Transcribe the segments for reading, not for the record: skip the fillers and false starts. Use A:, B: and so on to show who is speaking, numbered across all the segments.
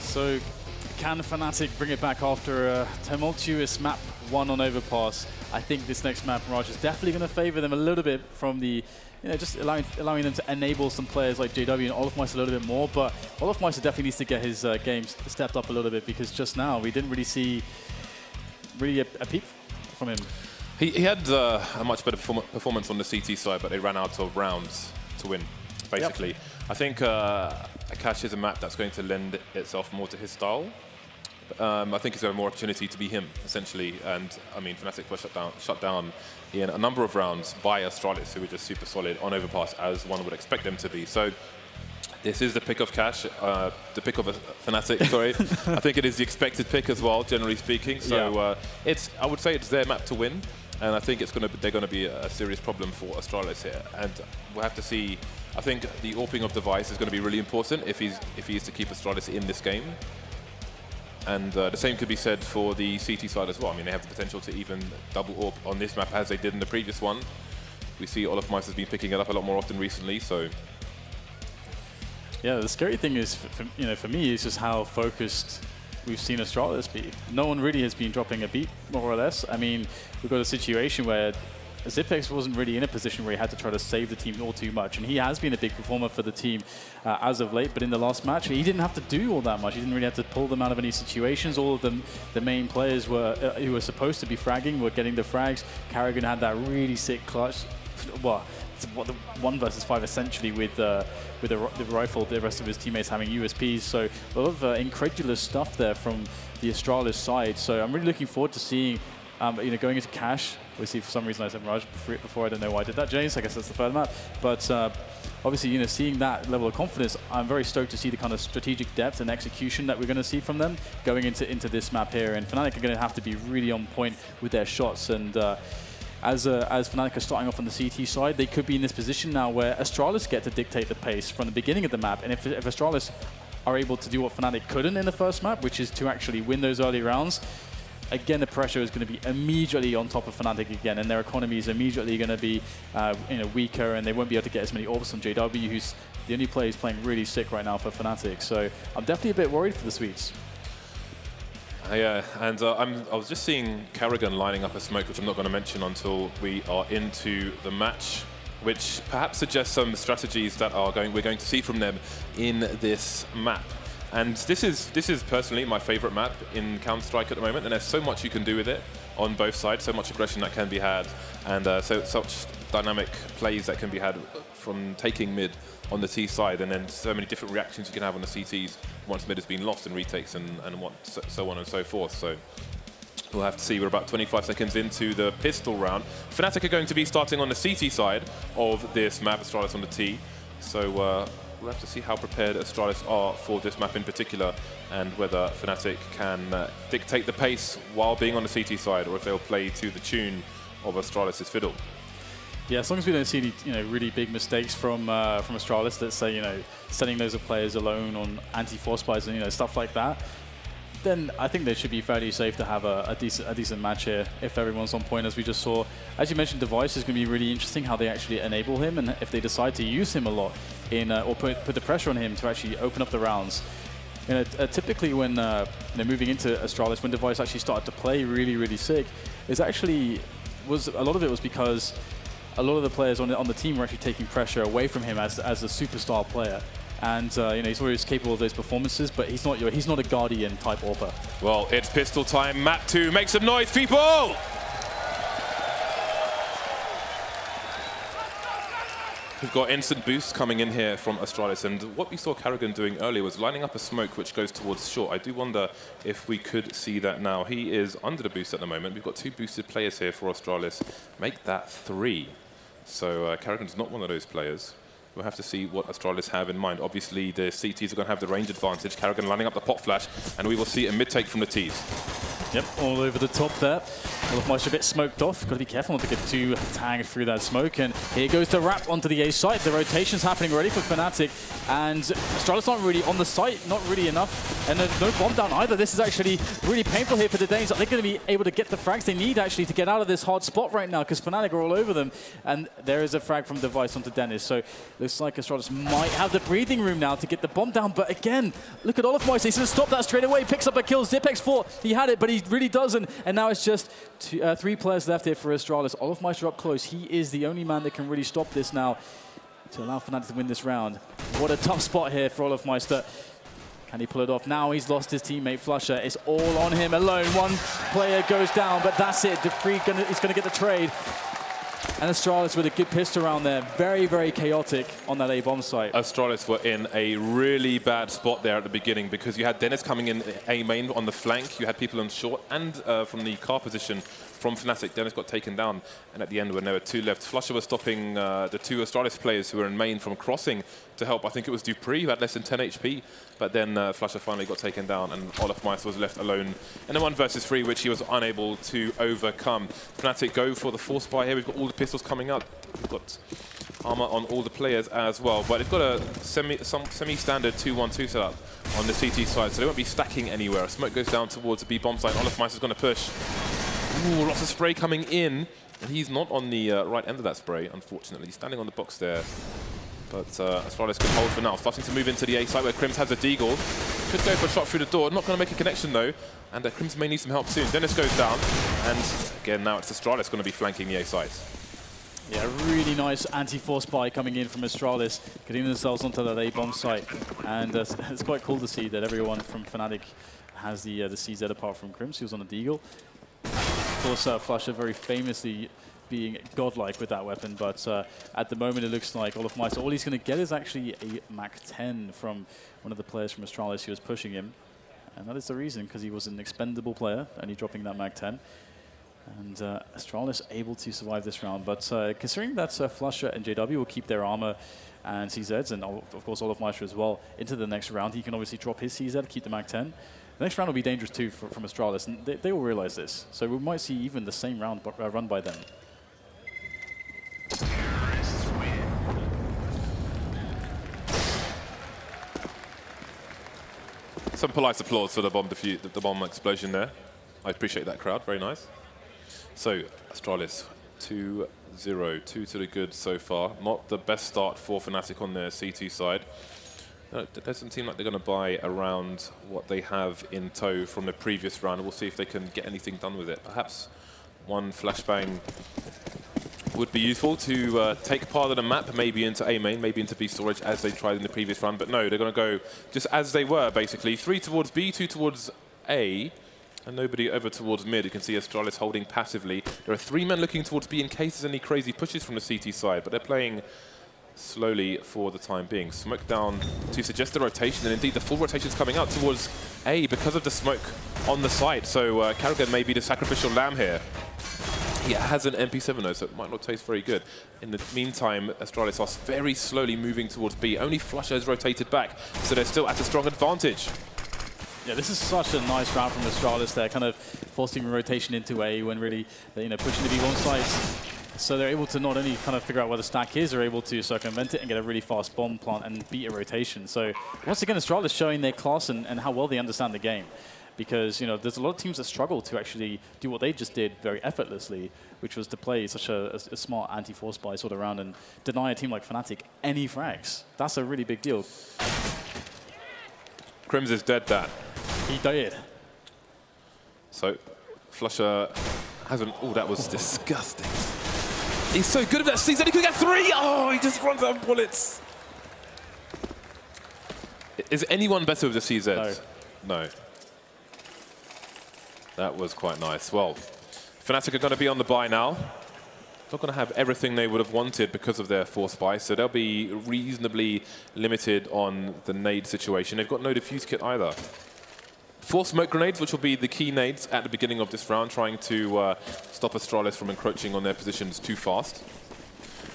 A: So can Fnatic bring it back after a tumultuous map 1 on Overpass? I think this next map, Mirage, is definitely going to favor them a little bit from the, just allowing them to enable some players like JW and Olofmeister a little bit more. But Olofmeister definitely needs to get his games stepped up a little bit, because just now we didn't really see a peep from him.
B: He had a much better performance on the CT side, but they ran out of rounds to win, basically. Yep. I think Akash is a map that's going to lend itself more to his style. I think he's got more opportunity to be him, essentially. And I mean, Fnatic were shut down in a number of rounds by Astralis, who were just super solid on Overpass, as one would expect them to be. So this is the pick of Cash, the pick of Fnatic, sorry. I think it is the expected pick as well, generally speaking. So yeah. I would say it's their map to win. And I think they're going to be a serious problem for Astralis here. And we'll have to see. I think the AWPing of Device is going to be really important if he is to keep Astralis in this game. And the same could be said for the CT side as well. I mean, they have the potential to even double AWP on this map as they did in the previous one. We see Olofmeister's been picking it up a lot more often recently, so.
A: Yeah, the scary thing is, for me, is just how focused we've seen Astralis be. No one really has been dropping a beat, more or less. I mean, we've got a situation where Zipex wasn't really in a position where he had to try to save the team all too much, and he has been a big performer for the team as of late, but in the last match he didn't have to do all that much. He didn't really have to pull them out of any situations. All of them, the main players who were supposed to be fragging were getting the frags. Karrigan had that really sick clutch. Well, it's 1 versus 5 essentially with the rifle, the rest of his teammates having USPs, so a lot of incredulous stuff there from the Astralis side. So I'm really looking forward to seeing going into Cash. Obviously, for some reason I said Mirage before. I don't know why I did that, James. I guess that's the third map. But obviously, seeing that level of confidence, I'm very stoked to see the kind of strategic depth and execution that we're going to see from them going into this map here. And Fnatic are going to have to be really on point with their shots. And as Fnatic are starting off on the CT side, they could be in this position now where Astralis get to dictate the pace from the beginning of the map. And if Astralis are able to do what Fnatic couldn't in the first map, which is to actually win those early rounds, again, the pressure is going to be immediately on top of Fnatic again, and their economy is immediately going to be weaker, and they won't be able to get as many orbs on JW, who's the only player who's playing really sick right now for Fnatic. So I'm definitely a bit worried for the Swedes.
B: Yeah, and I was just seeing Karrigan lining up a smoke, which I'm not going to mention until we are into the match, which perhaps suggests some strategies that we're going to see from them in this map. And this is personally my favorite map in Counter-Strike at the moment, and there's so much you can do with it on both sides, so much aggression that can be had, and such dynamic plays that can be had from taking mid on the T side, and then so many different reactions you can have on the CTs once mid has been lost in retakes and so on and so forth. So we'll have to see. We're about 25 seconds into the pistol round. Fnatic are going to be starting on the CT side of this map, Astralis on the T. So we'll have to see how prepared Astralis are for this map in particular, and whether Fnatic can dictate the pace while being on the CT side, or if they'll play to the tune of Astralis' fiddle.
A: Yeah, as long as we don't see any really big mistakes from Astralis, let's say sending those players alone on anti-force buys and stuff like that, then I think they should be fairly safe to have a decent match here if everyone's on point, as we just saw. As you mentioned, Device is going to be really interesting how they actually enable him, and if they decide to use him a lot in or put the pressure on him to actually open up the rounds. Typically when moving into Astralis, when Device actually started to play really sick, a lot of it was because a lot of the players on the team were actually taking pressure away from him as a superstar player. And he's always capable of those performances, but he's not a Guardian type AWPer.
B: Well, it's pistol time. Map 2, make some noise, people! We've got instant boosts coming in here from Astralis, and what we saw Karrigan doing earlier was lining up a smoke which goes towards short. I do wonder if we could see that now. He is under the boost at the moment. We've got 2 boosted players here for Astralis. Make that 3. So Karrigan's not one of those players. We'll have to see what Astralis have in mind. Obviously, the CTs are going to have the range advantage. Karrigan lining up the pop flash, and we will see a mid-take from the Ts.
A: Yep, all over the top there. Wolfmeister a bit smoked off. Got to be careful not to get too tagged through that smoke. And here goes the wrap onto the A site. The rotation's happening already for fnatic. And Astralis not really on the site, not really enough. And no bomb down either. This is actually really painful here for the Danes. They're going to be able to get the frags they need actually to get out of this hard spot right now because fnatic are all over them. And there is a frag from Device onto Dennis. So looks like Astralis might have the breathing room now to get the bomb down. But again, look at Olofmeister. He's going to stop that straight away. Picks up a kill. Zipex thought he had it, but he really doesn't. And now it's just 3 players left here for Astralis. Olofmeister up close. He is the only man that can really stop this now to allow fnatic to win this round. What a tough spot here for Olofmeister. Can he pull it off? Now he's lost his teammate Flusher. It's all on him alone. One player goes down, but that's it. Defree is going to get the trade. And Astralis with a good pistol round there. Very, very chaotic on that A-bomb site.
B: Astralis were in a really bad spot there at the beginning because you had Dennis coming in A main on the flank. You had people on short and from the car position from fnatic. Dennis got taken down. And at the end, when there were 2 left, Flusher was stopping the 2 Astralis players who were in main from crossing to help. I think it was Dupree who had less than 10 HP. But then Flusher finally got taken down and Olofmeister was left alone in a 1 versus 3, which he was unable to overcome. fnatic go for the force buy here. We've got all the pistols coming up. We've got armor on all the players as well. But they've got a semi-standard 2-1-2 setup on the CT side, so they won't be stacking anywhere. Smoke goes down towards the B-bomb site. Olofmeister's going to push. Ooh, lots of spray coming in. And he's not on the right end of that spray, unfortunately. He's standing on the box there. But Astralis can hold for now. Starting to move into the A site where Crims has a deagle. Could go for a shot through the door. Not going to make a connection though. And Crims may need some help soon. Dennis goes down. And again, now it's Astralis going to be flanking the A site.
A: Yeah, really nice anti-force buy coming in from Astralis, getting themselves onto that A-bomb site. And it's quite cool to see that everyone from fnatic has the CZ apart from Crims. He was on a deagle. Of course, Flusher very famously being godlike with that weapon, but at the moment it looks like Olofmeister, all he's going to get is actually a Mach 10 from one of the players from Astralis who was pushing him. And that is the reason, because he was an expendable player, only dropping that Mach 10. And Astralis able to survive this round, but considering that Flusher and JW will keep their armor and CZs, and of course Olofmeister as well, into the next round, he can obviously drop his CZ, keep the Mach 10. The next round will be dangerous too from Astralis, and they will realize this. So we might see even the same round run by them.
B: Some polite applause for the bomb explosion there. I appreciate that crowd, very nice. So, Astralis, 2-0, 2 to the good so far. Not the best start for fnatic on their CT side. It doesn't seem like they're going to buy around what they have in tow from the previous round. We'll see if they can get anything done with it. Perhaps one flashbang would be useful to take part of the map, maybe into A main, maybe into B storage as they tried in the previous round. But no, they're going to go just as they were, basically. 3 towards B, 2 towards A, and nobody over towards mid. You can see Astralis holding passively. There are 3 men looking towards B in case there's any crazy pushes from the CT side, but they're playing slowly for the time being. Smoke down to suggest the rotation, and indeed the full rotation is coming out towards A because of the smoke on the side. So Carrigan may be the sacrificial lamb here. He has an MP7 though, so it might not taste very good. In the meantime, Astralis are very slowly moving towards B. Only Flusher has rotated back, so they're still at a strong advantage.
A: Yeah, this is such a nice round from Astralis there, kind of forcing rotation into A when really, pushing the B1 sites. So they're able to not only kind of figure out where the stack is, they're able to circumvent it and get a really fast bomb plant and beat a rotation. So once again, Astralis showing their class and how well they understand the game. Because there's a lot of teams that struggle to actually do what they just did very effortlessly, which was to play such a smart anti-force buy sort of round and deny a team like fnatic any frags. That's a really big deal.
B: Crims is dead, that.
A: He did.
B: So Flusher hasn't. Oh, that was disgusting. He's so good at that CZ, he could get 3! Oh, he just runs out of bullets. Is anyone better with the CZ? No. No. That was quite nice. Well, fnatic are going to be on the buy now. Not going to have everything they would have wanted because of their force buy, so they'll be reasonably limited on the nade situation. They've got no defuse kit either. 4 smoke grenades, which will be the key nades at the beginning of this round, trying to stop Astralis from encroaching on their positions too fast.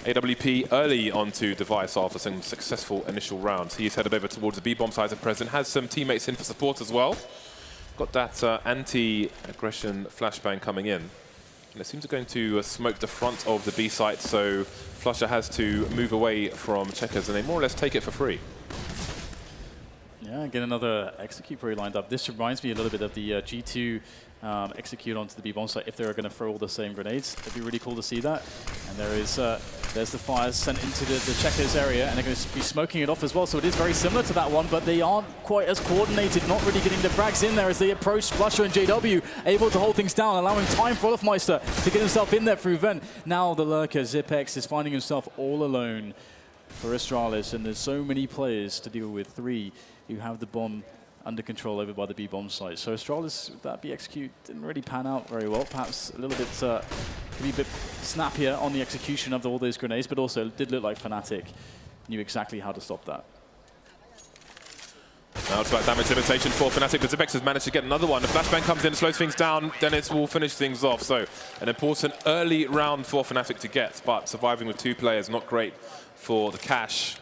B: AWP early onto Device after some successful initial rounds. He is headed over towards the B-bomb side at present, has some teammates in for support as well. got that anti-aggression flashbang coming in. And it seems they're going to smoke the front of the B site, so flusha has to move away from Checkers, and they more or less take it for free.
A: Yeah, get another execute probably lined up. This reminds me a little bit of the G2 execute onto the B bomb site if they were going to throw all the same grenades. It'd be really cool to see that. And there's the fires sent into the Checkers area, and they're going to be smoking it off as well. So it is very similar to that one, but they aren't quite as coordinated, not really getting the frags in there as they approach flusha and JW, able to hold things down, allowing time for Olofmeister to get himself in there through Vent. Now the lurker, Zipex, is finding himself all alone for Astralis, and there's so many players to deal with. 3 who have the bomb under control over by the B bomb site. So Astralis, that B execute didn't really pan out very well. Perhaps a little bit, could be a bit snappier on the execution of all those grenades, but also it did look like fnatic knew exactly how to stop that.
B: Now it's about damage limitation for fnatic, but Zipex has managed to get another one. The flashbang comes in, slows things down, Dennis will finish things off. So an important early round for fnatic to get, but surviving with 2 players, not great for the cash.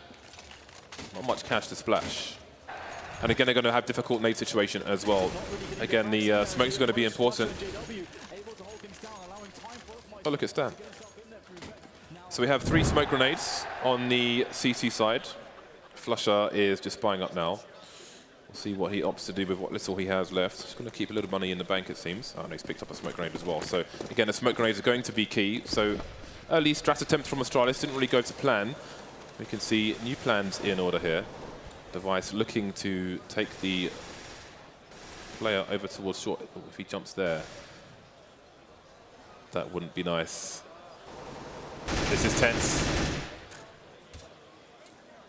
B: Not much cash to splash. And again, they're going to have difficult nade situation as well. Again, the smokes are going to be important. Oh, look at Stan. So we have 3 smoke grenades on the CT side. flusha is just buying up now. We'll see what he opts to do with what little he has left. He's going to keep a little money in the bank, it seems. Oh, and he's picked up a smoke grenade as well. So again, the smoke grenades are going to be key. So early strat attempt from Astralis didn't really go to plan. We can see new plans in order here. Device looking to take the player over towards short. Oh, if he jumps there, that wouldn't be nice. This is tense.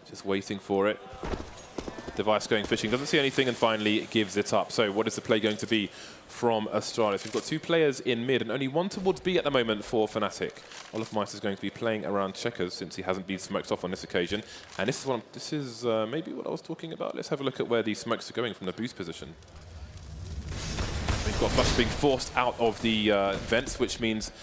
B: Just waiting for it. Device going fishing, doesn't see anything, and finally gives it up. So what is the play going to be from Astralis? We've got 2 players in mid and only 1 towards B at the moment for fnatic. Olofmeister is going to be playing around Checkers since he hasn't been smoked off on this occasion. And this is maybe what I was talking about. Let's have a look at where these smokes are going from the boost position. We've got flusha being forced out of the vents, which means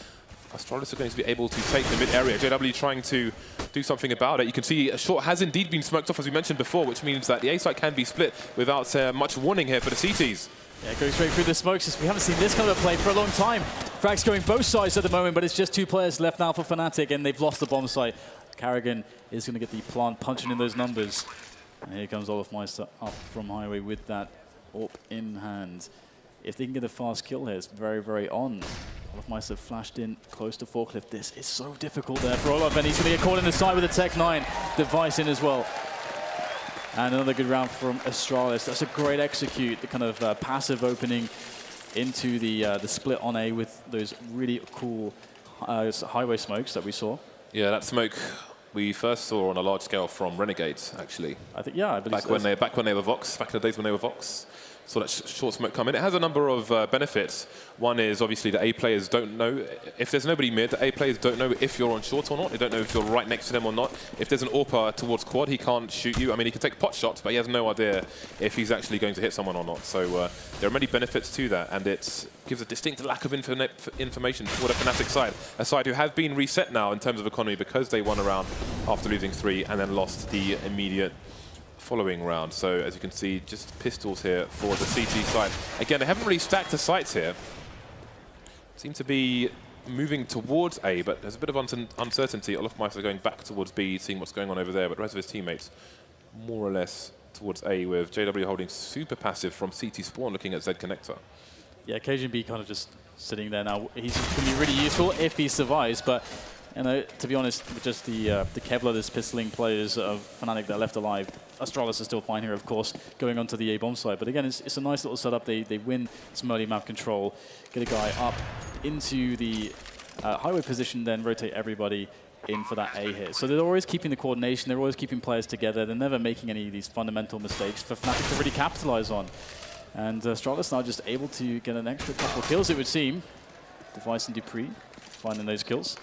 B: Astralis are going to be able to take the mid area. JW trying to do something about it. You can see a short has indeed been smoked off, as we mentioned before, which means that the A site can be split without much warning here for the CTs.
A: Yeah, going straight through the smokes. We haven't seen this kind of play for a long time. Frags going both sides at the moment, but it's just 2 players left now for fnatic, and they've lost the bomb site. Karrigan is going to get the plant punching in those numbers. And here comes Olofmeister up from highway with that AWP in hand. If they can get a fast kill here, it's very, very on. Olofmeister flashed in close to Forklift. This is so difficult there for Olof, and he's going to get caught in the side with a Tech 9 device in as well. And another good round from Astralis. That's a great execute, the kind of passive opening into the split on A with those really cool highway smokes that we saw.
B: Yeah, that smoke we first saw on a large scale from Renegades, actually.
A: I think, yeah, I believe
B: back when they were Vox, back in the days when they were Vox. So that short smoke come in. It has a number of benefits. One is obviously the A players don't know, if there's nobody mid, the A players don't know if you're on short or not. They don't know if you're right next to them or not. If there's an AWPer towards quad, he can't shoot you. I mean, he can take pot shots, but he has no idea if he's actually going to hit someone or not. So there are many benefits to that, and it gives a distinct lack of information for the fnatic side. A side who have been reset now in terms of economy because they won a round after losing 3 and then lost the immediate following round. So as you can see, just pistols here for the CT side. Again, they haven't really stacked the sites here. Seem to be moving towards A, but there's a bit of uncertainty. Olofmeister going back towards B, seeing what's going on over there, but the rest of his teammates more or less towards A, with JW holding super passive from CT spawn, looking at Z connector.
A: Yeah, Cajun B kind of just sitting there now. He's going to be really useful if he survives, but you know, to be honest, with just the Kevlar, this pistoling players of fnatic that are left alive, Astralis is still fine here, of course, going onto the A bomb side. But again, it's a nice little setup. They win some early map control, get a guy up into the highway position, then rotate everybody in for that A hit. So they're always keeping the coordination. They're always keeping players together. They're never making any of these fundamental mistakes for fnatic to really capitalize on. And Astralis now just able to get an extra couple of kills, it would seem. Device and Dupree finding those kills.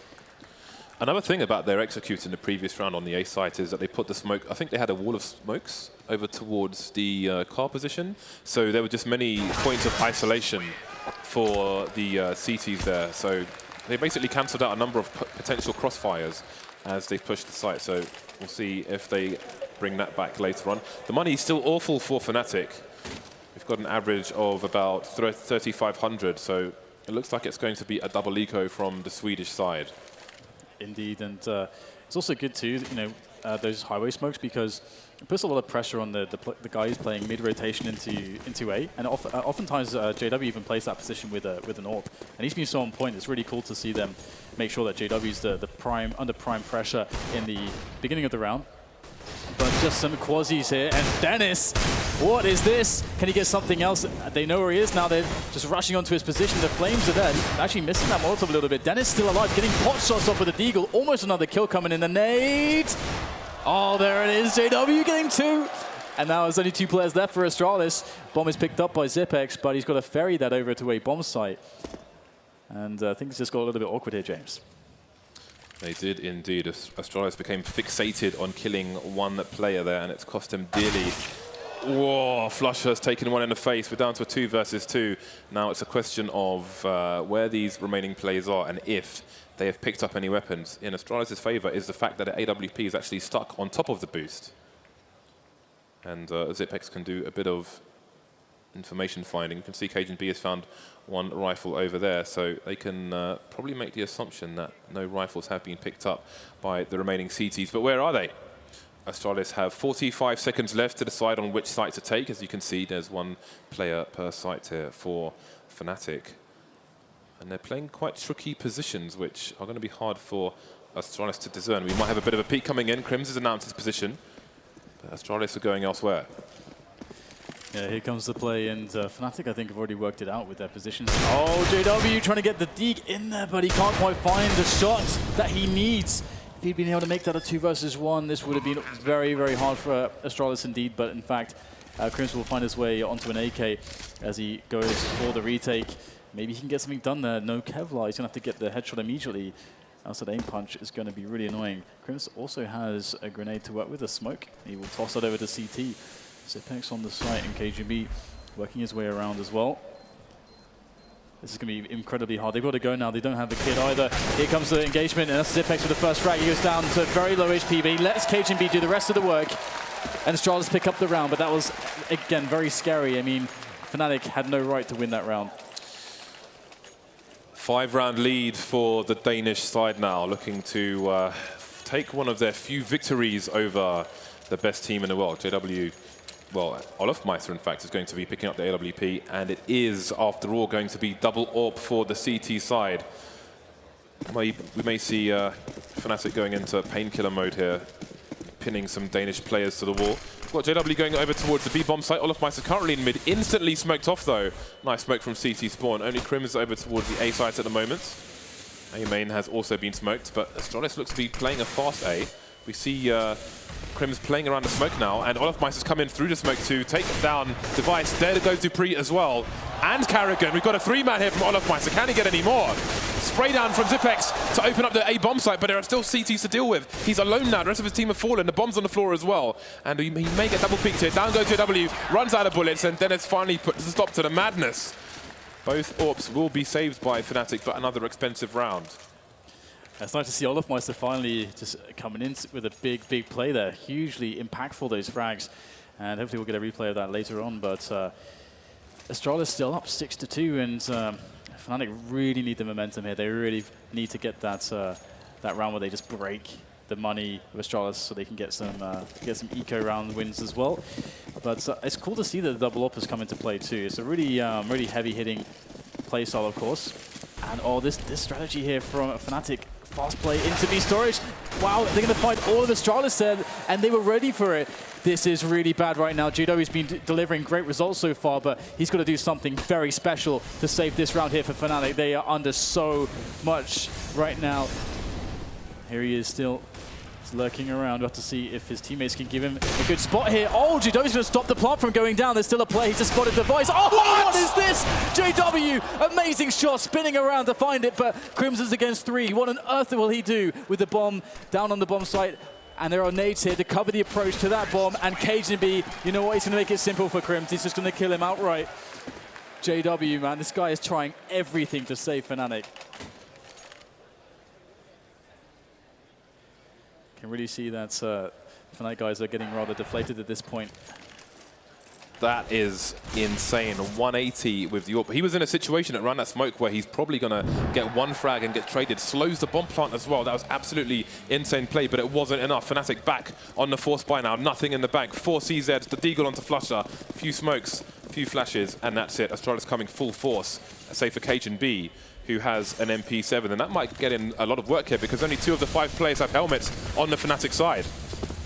B: Another thing about their execute in the previous round on the A site is that they put the smoke, I think they had a wall of smokes over towards the car position. So there were just many points of isolation for the CTs there. So they basically cancelled out a number of potential crossfires as they pushed the site. So we'll see if they bring that back later on. The money is still awful for fnatic. We've got an average of about 3,500, so it looks like it's going to be a double eco from the Swedish side.
A: Indeed, and it's also good too, you know, those highway smokes, because it puts a lot of pressure on the guys playing mid-rotation into A, and oftentimes JW even plays that position with an AWP, and he's been so on point. It's really cool to see them make sure that JW's under prime pressure in the beginning of the round. But just some quasis here, and Dennis, what is this? Can he get something else? They know where he is now. They're just rushing onto his position. The flames are there. Actually missing that Molotov a little bit. Dennis still alive, getting pot shots off with a deagle. Almost another kill coming in. The nade. Oh, there it is. JW getting 2. And now there's only 2 players left for Astralis. Bomb is picked up by Zipex, but he's got to ferry that over to a bomb site. And things just got a little bit awkward here, James.
B: They did indeed. Astralis became fixated on killing one player there, and it's cost him dearly. Whoa, Flusher's taken one in the face. We're down to a 2 versus 2. Now it's a question of where these remaining players are and if they have picked up any weapons. In Astralis' favor is the fact that AWP is actually stuck on top of the boost. And Zipex can do a bit of information finding. You can see Cajun B has found one rifle over there, so they can probably make the assumption that no rifles have been picked up by the remaining CTs. But where are they? Astralis have 45 seconds left to decide on which site to take. As you can see, there's 1 player per site here for fnatic. And they're playing quite tricky positions, which are going to be hard for Astralis to discern. We might have a bit of a peek coming in. Crims has announced his position, but Astralis are going elsewhere.
A: Yeah, here comes the play, and fnatic, I think, have already worked it out with their positions. Oh, JW trying to get the deke in there, but he can't quite find the shot that he needs. If he'd been able to make that a 2 versus 1, this would have been very, very hard for Astralis indeed. But in fact, Crims will find his way onto an AK as he goes for the retake. Maybe he can get something done there. No Kevlar. He's going to have to get the headshot immediately. Outside aim punch is going to be really annoying. Crims also has a grenade to work with, a smoke. He will toss that over to CT. Zipex on the site, and KGB working his way around as well. This is going to be incredibly hard. They've got to go now. They don't have the kit either. Here comes the engagement, and that's Zipex with the first frag. He goes down to very low HP, but he lets KGB do the rest of the work. And Astralis pick up the round, but that was, again, very scary. I mean, fnatic had no right to win that round.
B: 5-round lead for the Danish side now, looking to take one of their few victories over the best team in the world. JW, well, Olofmeister, in fact, is going to be picking up the AWP, and it is, after all, going to be double AWP for the CT side. We may see fnatic going into painkiller mode here, pinning some Danish players to the wall. We've got JW going over towards the B-bomb site. Olofmeister currently in mid, instantly smoked off though. Nice smoke from CT spawn. Only Crims over towards the A site at the moment. A main has also been smoked, but Astralis looks to be playing a fast A. We see Crims playing around the smoke now, and Olofmeister's come in through the smoke to take down Device. There goes Dupree as well. And Carrigan. We've got a 3-man here from Olofmeister. Can he get any more? Spray down from Zipex to open up the A bomb site, but there are still CTs to deal with. He's alone now. The rest of his team have fallen. The bomb's on the floor as well. And he may get double peeked here. Down goes JW, runs out of bullets, and then it's finally put a stop to the madness. Both AWPs will be saved by fnatic, but another expensive round.
A: It's nice to see Olofmeister finally just coming in with a big, big play there. Hugely impactful, those frags. And hopefully we'll get a replay of that later on. But Astralis still up 6-2, and fnatic really need the momentum here. They really need to get that that round where they just break the money of Astralis so they can get some eco round wins as well. But it's cool to see that the double AWP has come into play too. It's a really, really heavy-hitting play style, of course. And oh, this strategy here from fnatic. Fast play into B storage. Wow, they're going to find all of Astralis there, and they were ready for it. This is really bad right now. JW's been delivering great results so far, but he's got to do something very special to save this round here for fnatic. They are under so much right now. Here he is still. He's lurking around. We'll have to see if his teammates can give him a good spot here. Oh, JW's going to stop the plant from going down. There's still a play. He's just spotted Device. Oh, what is this? JW, amazing shot, spinning around to find it, but Crimson's against 3. What on earth will he do with the bomb down on the bomb site? And there are nades here to cover the approach to that bomb. And KGB, you know what? He's going to make it simple for Crims. He's just going to kill him outright. JW, man, this guy is trying everything to save fnatic. Can really see that fnatic guys are getting rather deflated at this point.
B: That is insane. 180 with the AWP. He was in a situation around that smoke where he's probably going to get one frag and get traded. Slows the bomb plant as well. That was absolutely insane play, but it wasn't enough. fnatic back on the force buy now. Nothing in the bank. 4 CZs, the Deagle onto Flusher. A few smokes, a few flashes, and that's it. Astralis coming full force. Save for HLTV, who has an MP7. And that might get in a lot of work here because only 2 of the 5 players have helmets on the fnatic side,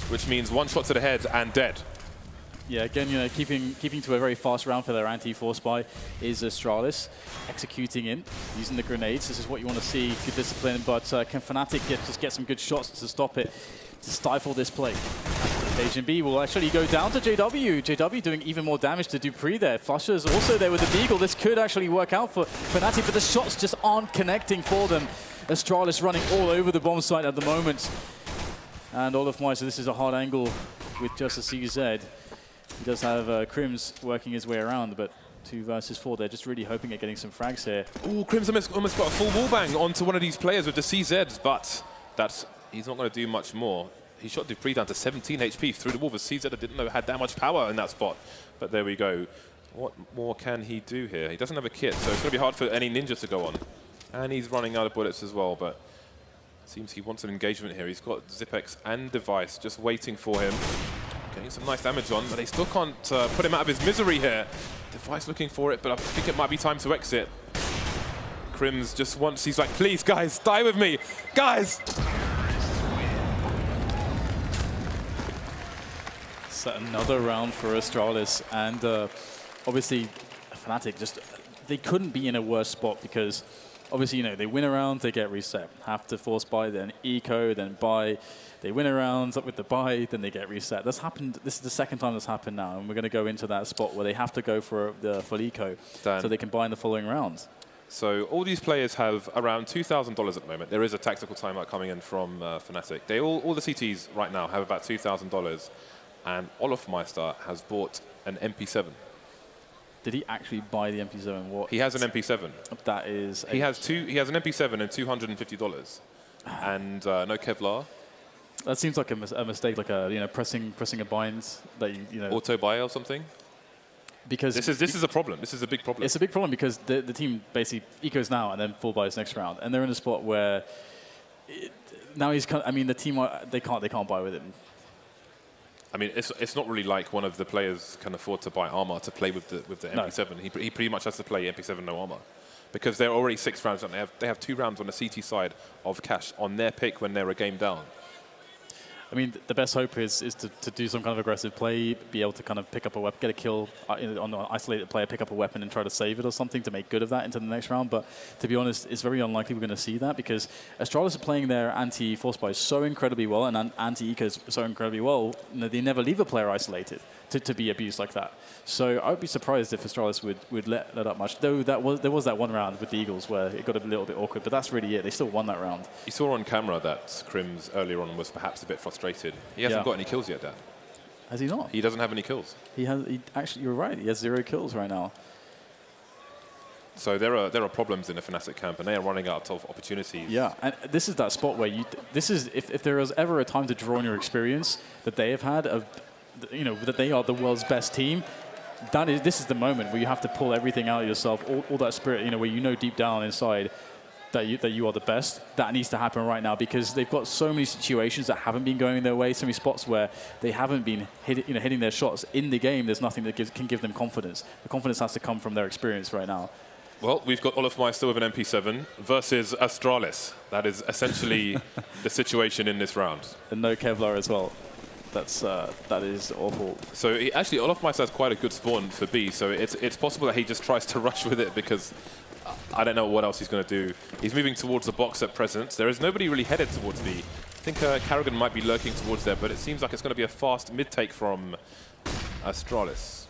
B: which means 1 shot to the head and dead.
A: Yeah, again, you know, keeping to a very fast round for their anti-force buy is Astralis, executing in, using the grenades. This is what you want to see, good discipline, but can fnatic just get some good shots to stop it, to stifle this play? HLTV will actually go down to JW. JW doing even more damage to Dupree there. Flusher's also there with the Deagle. This could actually work out for fnatic, but the shots just aren't connecting for them. Astralis running all over the bomb site at the moment. And olofmeister, so this is a hard angle with just a CZ. He does have Crims working his way around, but 2 versus 4. They're just really hoping at getting some frags here.
B: Ooh, Crims almost got a full wallbang onto one of these players with the CZs, but he's not going to do much more. He shot Dupree down to 17 HP through the wall. The CZ didn't know had that much power in that spot, but there we go. What more can he do here? He doesn't have a kit, so it's going to be hard for any ninjas to go on. And he's running out of bullets as well, but seems he wants an engagement here. He's got Zipex and Device just waiting for him. Getting some nice damage on, but they still can't put him out of his misery here. Device looking for it, but I think it might be time to exit. Crims just wants, he's like, please guys, die with me, guys!
A: So another round for Astralis, and obviously fnatic just, they couldn't be in a worse spot because obviously, you know, they win a round, they get reset. Have to force buy, then eco, then buy. They win a round up with the buy, then they get reset. That's happened. This is the 2nd time that's happened now, and we're going to go into that spot where they have to go for the full eco so they can buy in the following rounds.
B: So all these players have around $2,000 at the moment. There is a tactical timeout coming in from fnatic. They all the CTs right now have about $2,000, and olofmeister has bought an MP7.
A: Did he actually buy the MP7? What?
B: He has an MP7.
A: That is.
B: He has an MP7 and $250, and no Kevlar.
A: That seems like a mistake, like a pressing a bind that you know.
B: Auto buy or something.
A: Because
B: this is a problem. This is a big problem.
A: It's a big problem because the team basically ecos now and then full buys next round, and they're in a spot where now he's. I mean, the team they can't buy with him.
B: I mean, it's not really like one of the players can afford to buy armor to play with the MP7. No. He pretty much has to play MP7 no armor, because they're already 6 rounds and they have 2 rounds on the CT side of cash on their pick when they're a game down.
A: I mean, the best hope is to do some kind of aggressive play, be able to kind of pick up a weapon, get a kill on an isolated player, pick up a weapon and try to save it or something to make good of that into the next round. But to be honest, it's very unlikely we're going to see that because Astralis are playing their anti-force buy so incredibly well and anti-ecos so incredibly well, they never leave a player isolated to be abused like that. So I would be surprised if Astralis would let up much. Though there was that one round with the Eagles where it got a little bit awkward, but that's really it. They still won that round.
B: You saw on camera that Crims earlier on was perhaps a bit frustrated. He hasn't got any kills yet, Dan.
A: Has he not?
B: He doesn't have any kills.
A: Actually, you're right. He has 0 kills right now.
B: So there are problems in the fnatic camp, and they are running out of opportunities.
A: Yeah, and this is that spot where if there was ever a time to draw on your experience that they have had of, that they are the world's best team. This is the moment where you have to pull everything out of yourself, all that spirit, where deep down inside that you are the best. That needs to happen right now because they've got so many situations that haven't been going their way, so many spots where they haven't been hitting their shots in the game. There's nothing that can give them confidence. The confidence has to come from their experience right now.
B: Well, we've got olofmeister with an MP7 versus Astralis. That is essentially the situation in this round.
A: And no Kevlar as well. That is awful.
B: So olofmeister has quite a good spawn for B, so it's possible that he just tries to rush with it because I don't know what else he's going to do. He's moving towards the box at present. There is nobody really headed towards B. I think Karrigan might be lurking towards there, but it seems like it's going to be a fast mid-take from Astralis.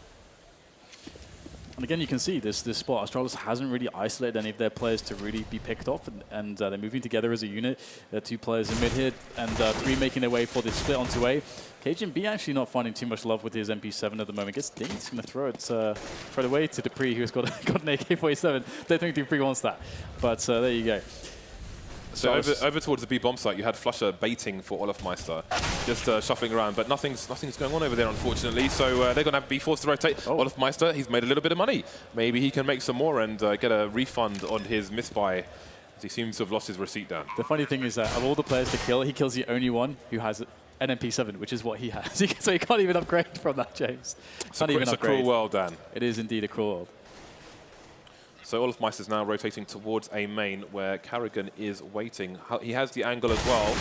A: And again, you can see this spot. Astralis hasn't really isolated any of their players to really be picked off, and they're moving together as a unit. 2 players in mid here, and 3 making their way for this split onto A. HLTV actually not finding too much love with his MP7 at the moment. Gets dinged. He's going to throw it away to Dupree, who's got an AK-47. Don't think Dupree wants that, but there you go.
B: So over towards the B bomb site, you had Flusher baiting for Olofmeister, just shuffling around, but nothing's going on over there, unfortunately. So they're going to be forced to rotate. Olofmeister, he's made a little bit of money. Maybe he can make some more and get a refund on his misbuy. He seems to have lost his receipt down.
A: The funny thing is that of all the players to kill, he kills the only one who has an MP7, which is what he has. So he can't even upgrade from that, James.
B: It's a cruel world, Dan.
A: It is indeed a cruel world.
B: So Olofmeister is now rotating towards a main where Carrigan is waiting. He has the angle as well.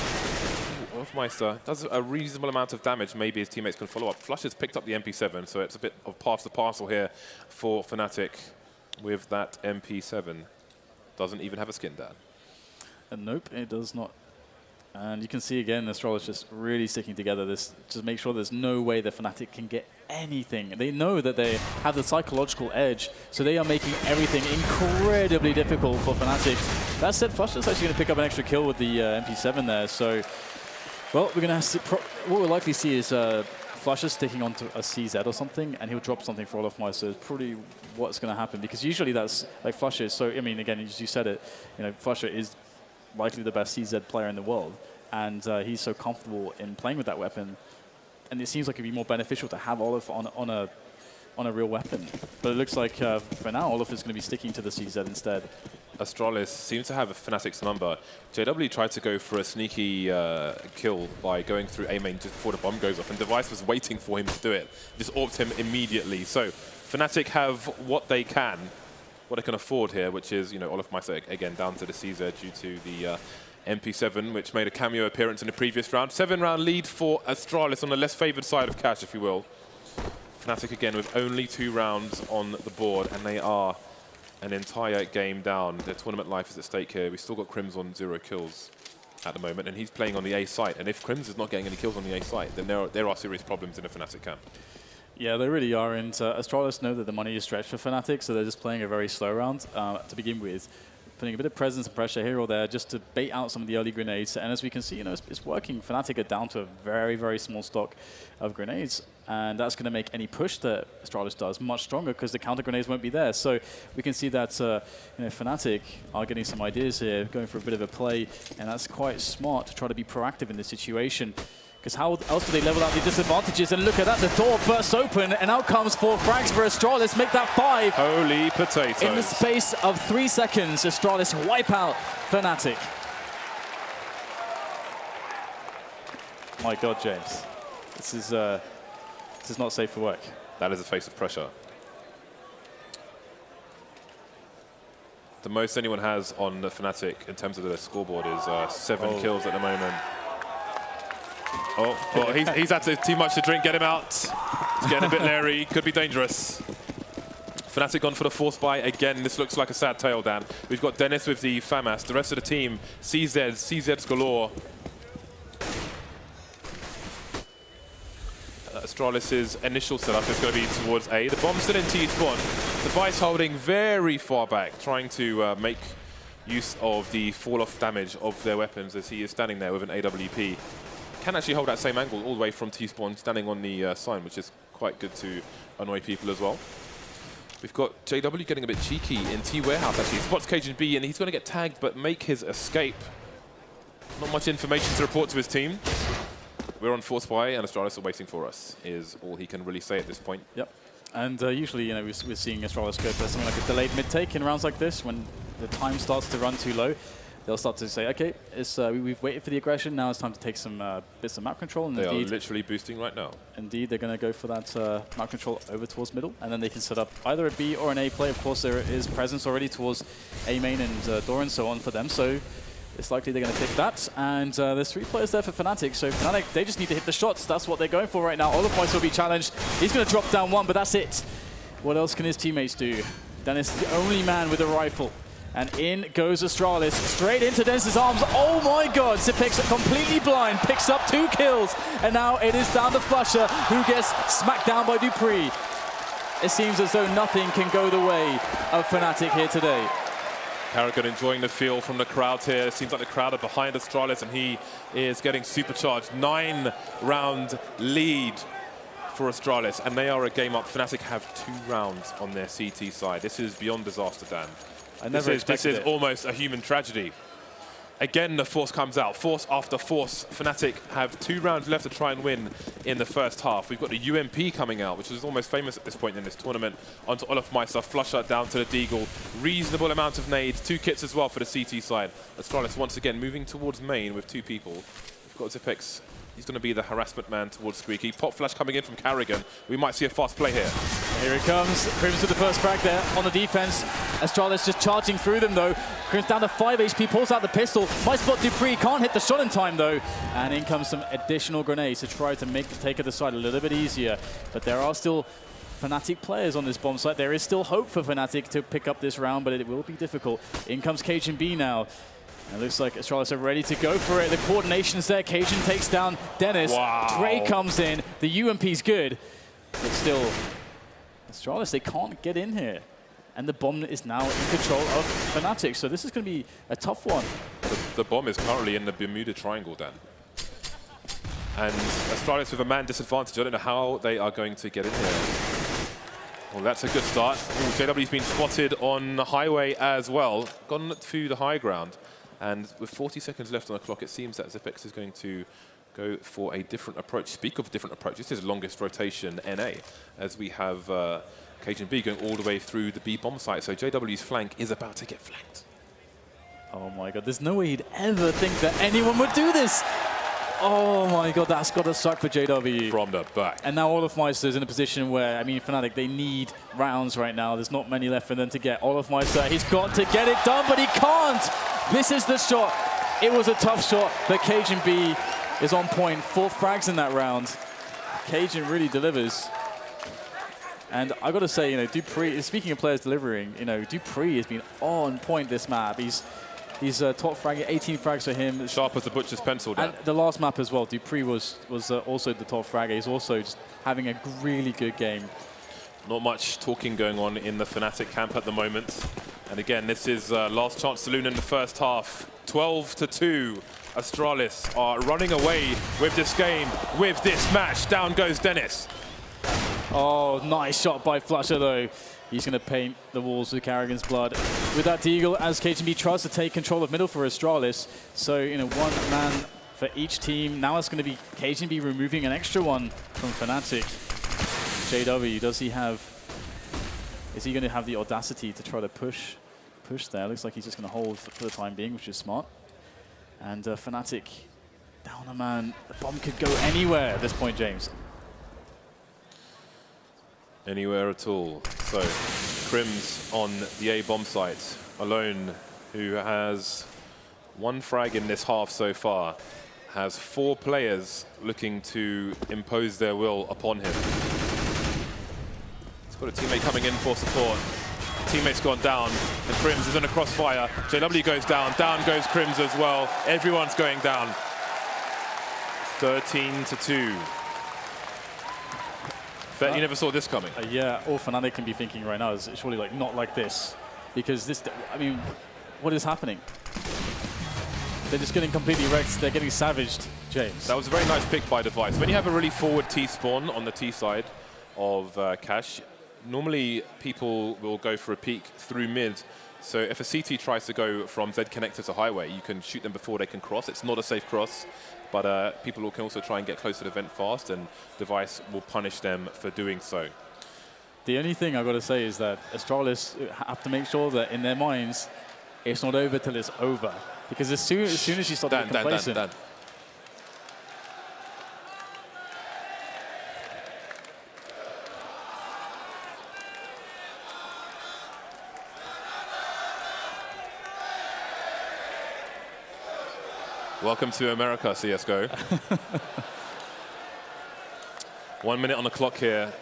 B: Olofmeister does a reasonable amount of damage. Maybe his teammates can follow up. Flush has picked up the MP7, so it's a bit of pass the parcel here for Fnatic with that MP7. Doesn't even have a skin, Dan.
A: Nope, it does not. And you can see again, Astralis just really sticking together. This just make sure there's no way the Fnatic can get anything. They know that they have the psychological edge, so they are making everything incredibly difficult for Fnatic. That said, Flusher's actually going to pick up an extra kill with the MP7 there. So, well, we're going to see what we'll likely see is Flusher sticking onto a CZ or something, and he'll drop something for Olofmeister. It's probably what's going to happen, because usually that's like Flusher. So, I mean, again, as you said it, you know, Flusher is likely the best CZ player in the world, and he's so comfortable in playing with that weapon, and it seems like it'd be more beneficial to have Olof on a real weapon. But it looks like for now Olof is going to be sticking to the CZ instead.
B: Astralis seems to have a Fnatic's number. JW tried to go for a sneaky kill by going through A main just before the bomb goes off, and Device was waiting for him to do it. Just orped him immediately. So Fnatic have what they can afford here, which is, you know, Olofmeister again down to the CZ due to the MP7, which made a cameo appearance in the previous round. 7-round lead for Astralis on the less favored side of cash, if you will. Fnatic again with only 2 rounds on the board, and they are an entire game down. Their tournament life is at stake here. We've still got Crims on 0 kills at the moment, and he's playing on the A site. And if Crims is not getting any kills on the A site, then there are serious problems in the Fnatic camp.
A: Yeah, they really are, and Astralis know that the money is stretched for Fnatic, so they're just playing a very slow round to begin with, putting a bit of presence and pressure here or there just to bait out some of the early grenades. And as we can see, you know, it's working. Fnatic are down to a very, very small stock of grenades, and that's going to make any push that Astralis does much stronger because the counter grenades won't be there. So we can see that you know, Fnatic are getting some ideas here, going for a bit of a play, and that's quite smart to try to be proactive in this situation. Because how else do they level out the disadvantages? And look at that, the door bursts open, and out comes 4 frags for Astralis, make that 5.
B: Holy potatoes.
A: In the space of 3 seconds, Astralis wipe out Fnatic. My God, James. This is not safe for work.
B: That is a face of pressure. The most anyone has on the Fnatic in terms of their scoreboard is 7 kills at the moment. Oh, well, he's had too much to drink. Get him out. He's getting a bit leery. Could be dangerous. Fnatic gone for the force buy again. This looks like a sad tale, Dan. We've got Dennis with the FAMAS. The rest of the team, CZs galore. Astralis' initial setup is going to be towards A. The bomb's still in T spawn. Device holding very far back, trying to make use of the fall-off damage of their weapons as he is standing there with an AWP. Can actually hold that same angle all the way from T-spawn, standing on the sign, which is quite good to annoy people as well. We've got JW getting a bit cheeky in T-warehouse, actually. Spots Cajun B, and he's going to get tagged, but make his escape. Not much information to report to his team. We're on force buy, and Astralis are waiting for us, is all he can really say at this point. Yep.
A: And usually, you know, we're seeing Astralis go for something like a delayed mid-take in rounds like this, when the time starts to run too low. They'll start to say, okay, we've waited for the aggression, now it's time to take some bits of map control. And
B: they are literally boosting right now.
A: Indeed, they're going to go for that map control over towards middle, and then they can set up either a B or an A play. Of course, there is presence already towards A main and door and so on for them, so it's likely they're going to pick that. And there's 3 players there for Fnatic, so Fnatic, they just need to hit the shots. That's what they're going for right now. Olofmeister will be challenged. He's going to drop down 1, but that's it. What else can his teammates do? Dennis is the only man with a rifle. And in goes Astralis, straight into Dennis's arms. Oh my God, Zipex completely blind, picks up 2 kills. And now it is down to Flusher, who gets smacked down by Dupree. It seems as though nothing can go the way of Fnatic here today.
B: Carrigan enjoying the feel from the crowd here. It seems like the crowd are behind Astralis, and he is getting supercharged. 9-round lead for Astralis, and they are a game up. Fnatic have 2 rounds on their CT side. This is beyond disaster, Dan. This is almost a human tragedy. Again, the force comes out. Force after force. Fnatic have 2 rounds left to try and win in the first half. We've got the UMP coming out, which is almost famous at this point in this tournament. Onto Olofmeister, flusher down to the Deagle. Reasonable amount of nades. 2 kits as well for the CT side. Astralis once again moving towards main with 2 people. We've got Zipex. He's going to be the harassment man towards Squeaky. Pop flash coming in from Carrigan. We might see a fast play here.
A: Here it comes. Crims with the first frag there on the defense. Astralis just charging through them though. Crims down to 5 HP, pulls out the pistol. Might spot Dupree, can't hit the shot in time though. And in comes some additional grenades to try to make the take of the side a little bit easier. But there are still Fnatic players on this bomb site. There is still hope for Fnatic to pick up this round, but it will be difficult. In comes Cajun B now. And it looks like Astralis are ready to go for it. The coordination's there. Cajun takes down Dennis.
B: Wow.
A: Trey comes in. The UMP's good. But still, Astralis, they can't get in here. And the bomb is now in control of Fnatic. So this is going to be a tough one.
B: The bomb is currently in the Bermuda Triangle, Dan. And Astralis with a man disadvantage. I don't know how they are going to get in here. Well, that's a good start. Ooh, JW's been spotted on the highway as well. Gone to the high ground. And with 40 seconds left on the clock, it seems that Zipex is going to go for a different approach. Speak of a different approach, this is longest rotation NA, as we have Cajun B going all the way through the B bomb site. So JW's flank is about to get flanked.
A: Oh my god, there's no way he'd ever think that anyone would do this. Oh my god, that's got to suck for JW.
B: From the back.
A: And now Olofmeister's in a position where, I mean, Fnatic, they need rounds right now. There's not many left for them to get. Olofmeister, he's got to get it done, but he can't. This is the shot. It was a tough shot, but Cajun B is on point. 4 frags in that round. Cajun really delivers. And I got to say, you know, Dupree, speaking of players delivering, you know, Dupree has been on point this map. He's top frag, 18 frags for him.
B: Sharp as the butcher's pencil, Dan.
A: And the last map as well, Dupree was also the top fragger. He's also just having a really good game.
B: Not much talking going on in the Fnatic camp at the moment. And again, this is last chance saloon in the first half. 12-2. Astralis are running away with this game, with this match. Down goes Dennis.
A: Oh, nice shot by Flusher though. He's going to paint the walls with Carrigan's blood. With that Deagle, as KGB tries to take control of middle for Astralis. So, you know, 1 man for each team. Now it's going to be KGB removing an extra one from Fnatic. JW, does he have... Is he going to have the audacity to try to push there? Looks like he's just going to hold for the time being, which is smart. And Fnatic down a man. The bomb could go anywhere at this point, James.
B: Anywhere at all. So, Crims on the A bomb site, alone, who has 1 frag in this half so far, has 4 players looking to impose their will upon him. He's got a teammate coming in for support. Teammate's gone down, and Crims is in a crossfire. JW goes down, down goes Crims as well. Everyone's going down. 13-2. Bet you never saw this coming.
A: Yeah, all Fnatic can be thinking right now is surely like not like this, because this, I mean, what is happening? They're just getting completely wrecked. They're getting savaged, James.
B: That was a very nice pick by Device. When you have a really forward T spawn on the T side of Cash, normally people will go for a peek through mid. So if a CT tries to go from Z connector to highway, you can shoot them before they can cross. It's not a safe cross. But people can also try and get close to the vent fast, and Device will punish them for doing so.
A: The only thing I've got to say is that Astralis have to make sure that in their minds, it's not over till it's over. Because as soon as you start to get complacent...
B: Dan. Welcome to America, CSGO. 1 minute on the clock here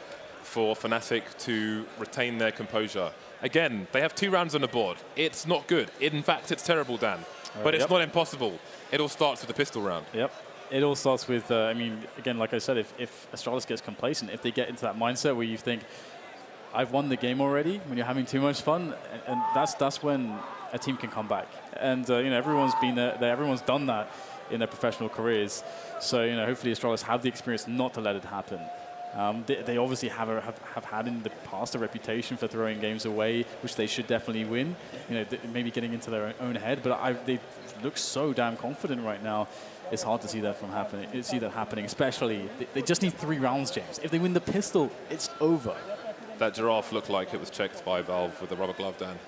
B: for Fnatic to retain their composure. Again, they have 2 rounds on the board. It's not good. In fact, it's terrible, Dan. But it's not impossible. It all starts with the pistol round.
A: Yep. It all starts with, I mean, again, like I said, if Astralis gets complacent, if they get into that mindset where you think, I've won the game already, when you're having too much fun, and that's when a team can come back. And you know, everyone's been there, everyone's done that in their professional careers. So you know, hopefully Astralis have the experience not to let it happen. They obviously have had in the past a reputation for throwing games away, which they should definitely win. You know, maybe getting into their own head, but they look so damn confident right now. It's hard to see that happening. Especially, they just need 3 rounds, James. If they win the pistol, it's over.
B: That giraffe looked like it was checked by Valve with the rubber glove, Dan.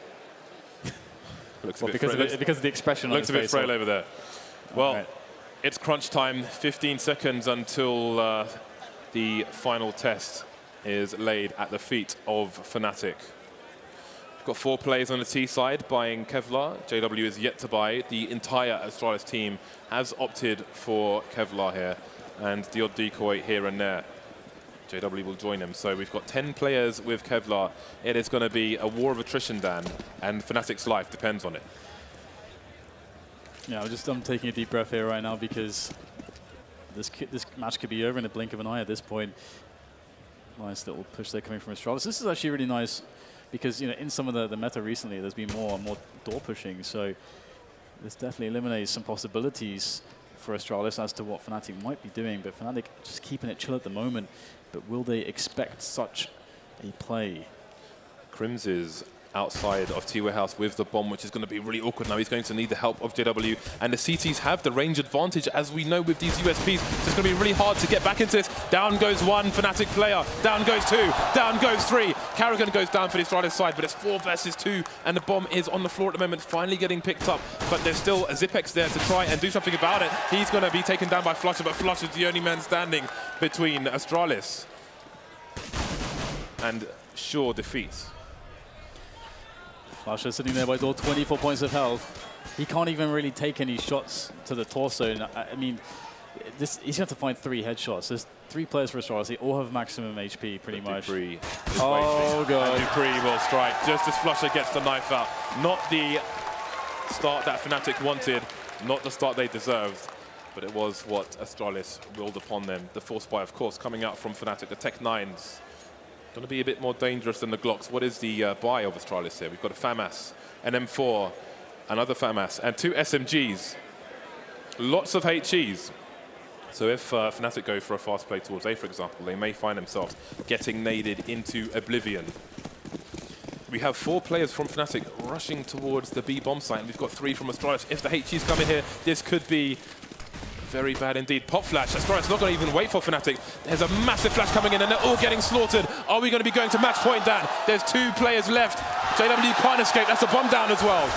A: Looks because of the expression.
B: Looks a bit frail over there. Well,
A: right.
B: It's crunch time. 15 seconds until the final test is laid at the feet of fnatic. We've got 4 players on the T side buying Kevlar. JW is yet to buy. The entire Astralis team has opted for Kevlar here, and the odd decoy here and there. JW will join him. So we've got 10 players with Kevlar. It is going to be a war of attrition, Dan, and fnatic's life depends on it.
A: Yeah, I'm taking a deep breath here right now because this match could be over in the blink of an eye at this point. Nice little push there coming from Astralis. This is actually really nice because, you know, in some of the meta recently, there's been more and more door pushing. So this definitely eliminates some possibilities for Astralis as to what fnatic might be doing. But fnatic just keeping it chill at the moment. But will they expect such a play?
B: Crims is outside of T-Warehouse with the bomb, which is going to be really awkward now. He's going to need the help of JW, and the CTs have the range advantage, as we know with these USPs. So it's going to be really hard to get back into this. Down goes 1 fnatic player, down goes 2, down goes 3. Karrigan goes down for the Astralis side, but it's 4 versus 2, and the bomb is on the floor at the moment, finally getting picked up. But there's still a Zipex there to try and do something about it. He's going to be taken down by flusha, but flusha is the only man standing between Astralis and sure defeat.
A: flusha sitting there by door, 24 points of health. He can't even really take any shots to the torso. I mean, he's going to have to find 3 headshots. There's 3 players for Astralis. They all have maximum HP, pretty much.
B: Dupree
A: oh, God.
B: And Dupree will strike just as flusha gets the knife out. Not the start that fnatic wanted, not the start they deserved, but it was what Astralis willed upon them. The force buy, of course, coming out from fnatic. The Tech 9s. Going to be a bit more dangerous than the Glocks. What is the buy of Astralis here? We've got a FAMAS, an M4, another FAMAS, and 2 SMGs. Lots of HEs. So if fnatic go for a fast play towards A, for example, they may find themselves getting naded into oblivion. We have 4 players from fnatic rushing towards the B bomb site, and we've got 3 from Astralis. If the HEs come in here, this could be very bad indeed. Pop flash. Astralis not going to even wait for fnatic. There's a massive flash coming in, and they're all getting slaughtered. Are we going to be going to match point, Dan? There's 2 players left. JW can't escape. That's a bomb down as well.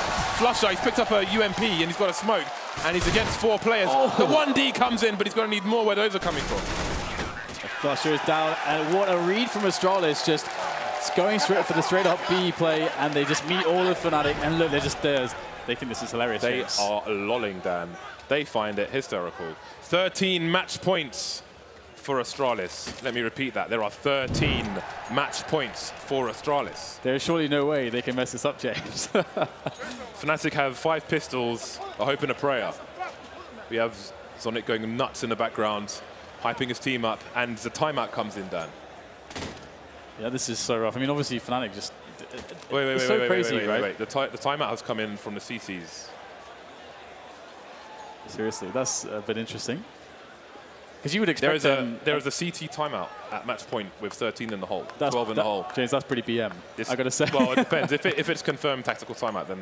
B: flusha, he's picked up a UMP, and he's got a smoke, and he's against 4 players. Oh. The 1D comes in, but he's going to need more where those are coming from.
A: flusha is down, and what a read from Astralis. Just going straight for the straight-up B play, and they just meet all of fnatic, and look, they're just there. They think this is hilarious.
B: They are lolling, Dan. They find it hysterical. 13 match points for Astralis. Let me repeat that. There are 13 match points for Astralis.
A: There's surely no way they can mess this up, James.
B: fnatic have 5 pistols, a hope and a prayer. We have Zonic going nuts in the background, hyping his team up, and the timeout comes in, Dan.
A: Yeah, this is so rough. I mean, obviously, fnatic just...
B: Wait,
A: so crazy, right?
B: The timeout has come in from the CCs.
A: Seriously, that's a bit interesting. Because you would expect
B: there is a CT timeout at match point with 13 in the hole, 12 in the hole.
A: James, that's pretty BM, I got to say.
B: Well, it depends. if it's confirmed tactical timeout, then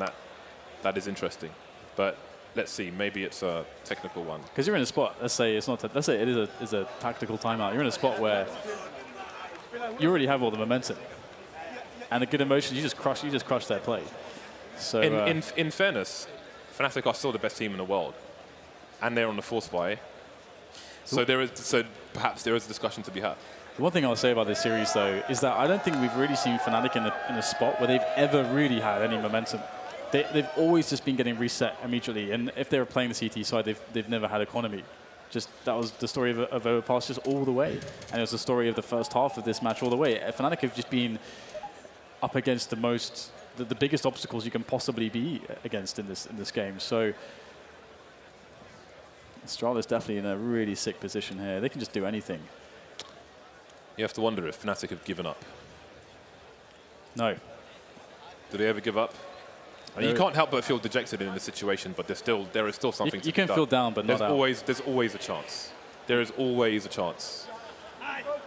B: that is interesting. But let's see, maybe it's a technical one.
A: Because you're in a spot. Let's say it's not. Let's say it is a tactical timeout. You're in a spot where you already have all the momentum and the good emotions. You just crush that play. So
B: in fairness, fnatic are still the best team in the world, and they're on the force buy. So perhaps there is a discussion to be had.
A: The one thing I'll say about this series, though, is that I don't think we've really seen fnatic in a spot where they've ever really had any momentum. They've always just been getting reset immediately, and if they were playing the CT side, they've never had economy. Just that was the story of Overpass just all the way, and it was the story of the first half of this match all the way. Fnatic have just been up against the biggest obstacles you can possibly be against in this game. So Astralis definitely in a really sick position here. They can just do anything.
B: You have to wonder if fnatic have given up.
A: No.
B: Do they ever give up? I mean, you can't help but feel dejected in this situation, but there is still something to be done.
A: You can feel down, but not out.
B: There's always a chance. There is always a chance.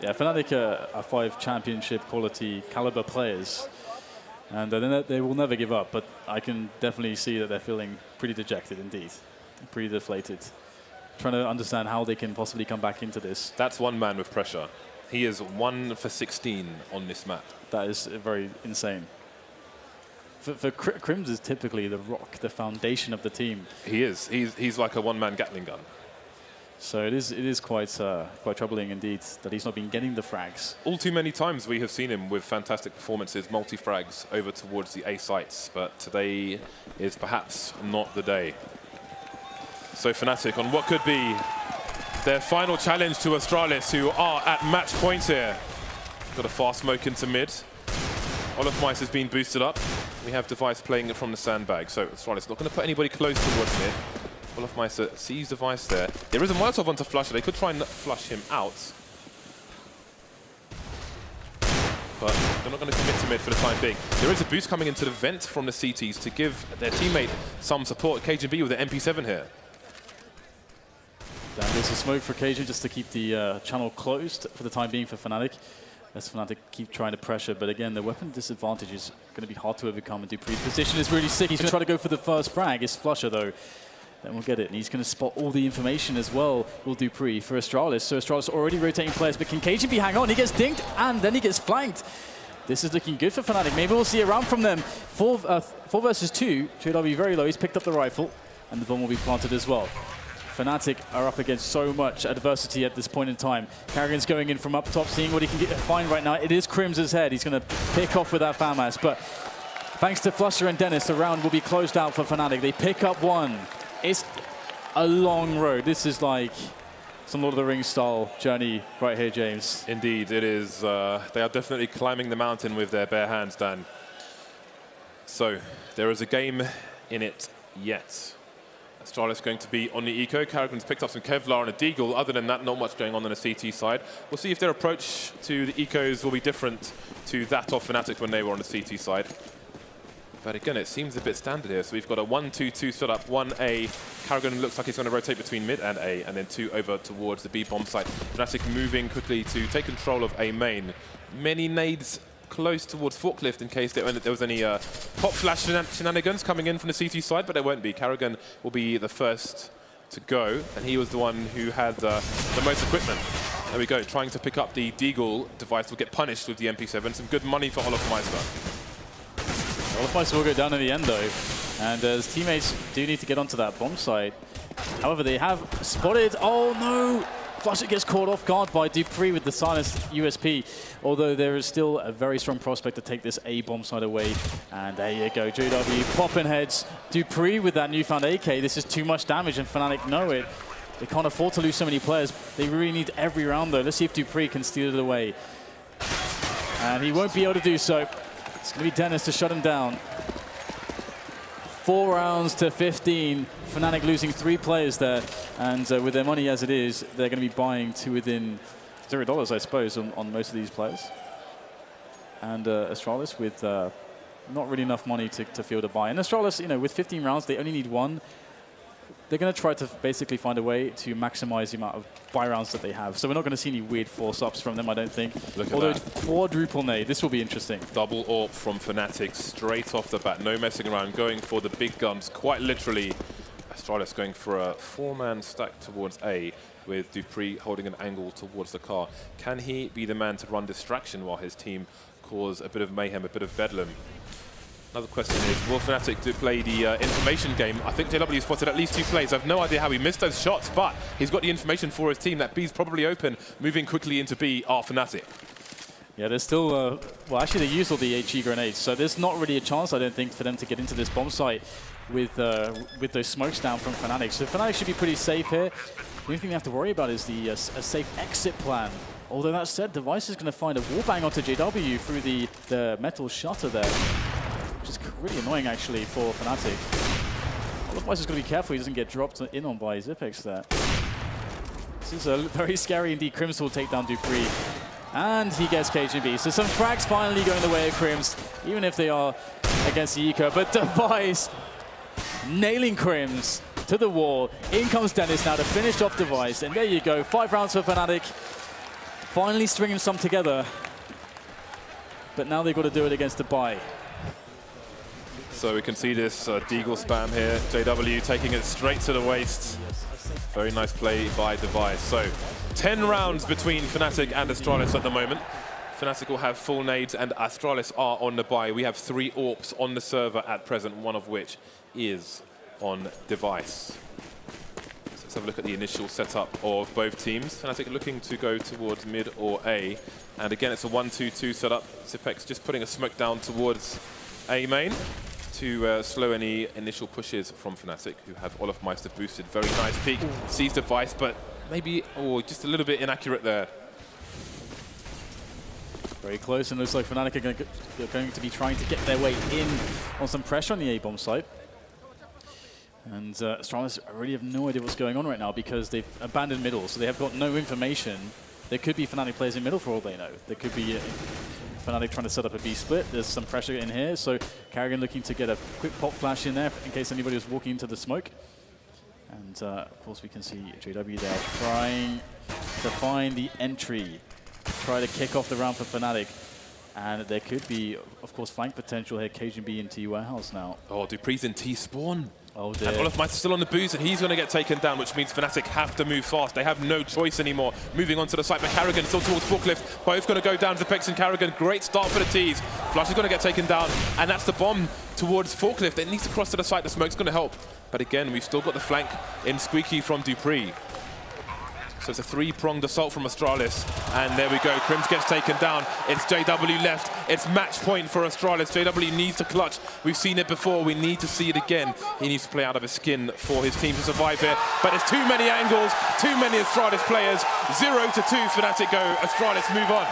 A: Yeah, Fnatic are 5 championship quality caliber players, and they will never give up. But I can definitely see that they're feeling pretty dejected indeed, pretty deflated, trying to understand how they can possibly come back into this.
B: That's one man with pressure. He is 1 for 16 on this map.
A: That is very insane. For Crims is typically the rock, the foundation of the team.
B: He is. He's like a one-man Gatling gun.
A: So it is quite troubling indeed that he's not been getting the frags.
B: All too many times we have seen him with fantastic performances, multi-frags over towards the A sites, but today is perhaps not the day. So Fnatic on what could be their final challenge to Astralis, who are at match point here. Got a fast smoke into mid. Olofmeister has been boosted up. We have Device playing it from the sandbag, so Astralis not going to put anybody close towards mid. Olofmeister sees Device there. There is a Molotov onto Flusher. They could try and flush him out. But they're not going to commit to mid for the time being. There is a boost coming into the vent from the CTs to give their teammate some support. KGB with the MP7 here.
A: There's a smoke for Cajun just to keep the channel closed for the time being for Fnatic. As Fnatic keep trying to pressure, but again, the weapon disadvantage is going to be hard to overcome, and Dupree's position is really sick. He's going to try to go for the first frag. It's Flusher, though. Then we'll get it, and he's going to spot all the information as well, will Dupree, for Astralis. So Astralis already rotating players, but can KGB hang on? He gets dinked, and then he gets flanked. This is looking good for Fnatic. Maybe we'll see a round from them. 4 versus 2, JW very low. He's picked up the rifle, and the bomb will be planted as well. Fnatic are up against so much adversity at this point in time. Carrigan's going in from up top, seeing what he can find right now. It is Crim's head. He's going to pick off with that FAMAS, but thanks to Flusher and Dennis, the round will be closed out for Fnatic. They pick up 1. It's a long road. This is like some Lord of the Rings style journey right here, James.
B: Indeed, it is. They are definitely climbing the mountain with their bare hands, Dan. So there is a game in it yet. Astralis going to be on the eco. Carrigan's picked up some Kevlar and a Deagle. Other than that, not much going on the CT side. We'll see if their approach to the ecos will be different to that of Fnatic when they were on the CT side. But again, it seems a bit standard here. So we've got a 1-2-2 set up, 1A. Carrigan looks like he's going to rotate between mid and A, and then 2 over towards the B bomb site. Fnatic moving quickly to take control of A main. Many nades close towards Forklift in case there was any pop flash shenanigans coming in from the CT side, but there won't be. Carrigan will be the first to go, and he was the one who had the most equipment. There we go, trying to pick up the Deagle. Device will get punished with the MP7. Some good money for Olofmeister.
A: Olofmeister will go down in the end, though, and his teammates do need to get onto that bomb site. However, they have spotted. Oh no! Flusher gets caught off guard by Dupree with the silenced USP, although there is still a very strong prospect to take this A bomb site away. And there you go, JW popping heads. Dupree with that newfound AK. This is too much damage, and Fnatic know it. They can't afford to lose so many players. They really need every round, though. Let's see if Dupree can steal it away. And he won't be able to do so. It's going to be Dennis to shut him down. 4 rounds to 15. Fnatic losing 3 players there. And with their money as it is, they're going to be buying to within $0, I suppose, on most of these players. And Astralis with not really enough money to field a buy. And Astralis, you know, with 15 rounds, they only need 1. They're going to try to basically find a way to maximize the amount of buy rounds that they have. So we're not going to see any weird force-ups from them, I don't think. Although quadruple nade, this will be interesting.
B: Double AWP from Fnatic straight off the bat. No messing around, going for the big guns, quite literally. Astralis going for a 4-man stack towards A, with Dupree holding an angle towards the car. Can he be the man to run distraction while his team cause a bit of mayhem, a bit of bedlam? Another question is, will Fnatic do play the information game? I think JW spotted at least 2 plays. I have no idea how he missed those shots, but he's got the information for his team. That B's probably open. Moving quickly into B are Fnatic.
A: Yeah, there's still, well, actually they used all the HE grenades, so there's not really a chance, I don't think, for them to get into this bomb site with those smokes down from Fnatic. So Fnatic should be pretty safe here. The only thing they have to worry about is the a safe exit plan. Although that said, Device is going to find a wallbang onto JW through the metal shutter there, which is really annoying, actually, for Fnatic. Otherwise, he's going to be careful he doesn't get dropped in on by Zipex there. This is a very scary indeed. Crims will take down Dupree. And he gets KGB. So some frags finally going the way of Crims, even if they are against the eco. But Device nailing Crims to the wall. In comes Dennis now to finish off Device. And there you go, 5 rounds for Fnatic. finally stringing some together. But now they've got to do it against the buy.
B: So we can see this Deagle spam here. JW taking it straight to the waist. Very nice play by Device. So 10 rounds between fnatic and Astralis at the moment. fnatic will have full nades and Astralis are on the buy. We have 3 AWPs on the server at present, one of which is on Device. So let's have a look at the initial setup of both teams. fnatic looking to go towards mid or A. And again, it's a 1-2-2 setup. Zipex just putting a smoke down towards A main to slow any initial pushes from fnatic, who have Olofmeister boosted. Very nice peek. Sees Device, but maybe just a little bit inaccurate there.
A: Very close, and looks like fnatic are going to be trying to get their way in on some pressure on the A-bomb site. And Astralis really have no idea what's going on right now because they've abandoned middle, so they have got no information. There could be fnatic players in middle for all they know. There could be fnatic trying to set up a B split. There's some pressure in here, so Karrigan looking to get a quick pop flash in there in case anybody was walking into the smoke. And of course we can see JW there trying to find the entry, try to kick off the round for fnatic. And there could be, of course, flank potential here. Cajun B in T warehouse now.
B: Oh, Dupree's in T spawn.
A: Oh dear.
B: And Olofmeister's still on the boost, and he's going to get taken down, which means fnatic have to move fast. They have no choice anymore. Moving on to the site, but Karrigan still towards Forklift. Both going to go down, Zipex and Karrigan. Great start for the T's. Flush is going to get taken down, and that's the bomb towards Forklift. It needs to cross to the site. The smoke's going to help. But again, we've still got the flank in Squeaky from Dupree. So it's a 3-pronged assault from Astralis. And there we go. Crims gets taken down. It's JW left. It's match point for Astralis. JW needs to clutch. We've seen it before. We need to see it again. He needs to play out of his skin for his team to survive here. But there's too many angles, too many Astralis players. 0-2 fnatic go. Astralis move on.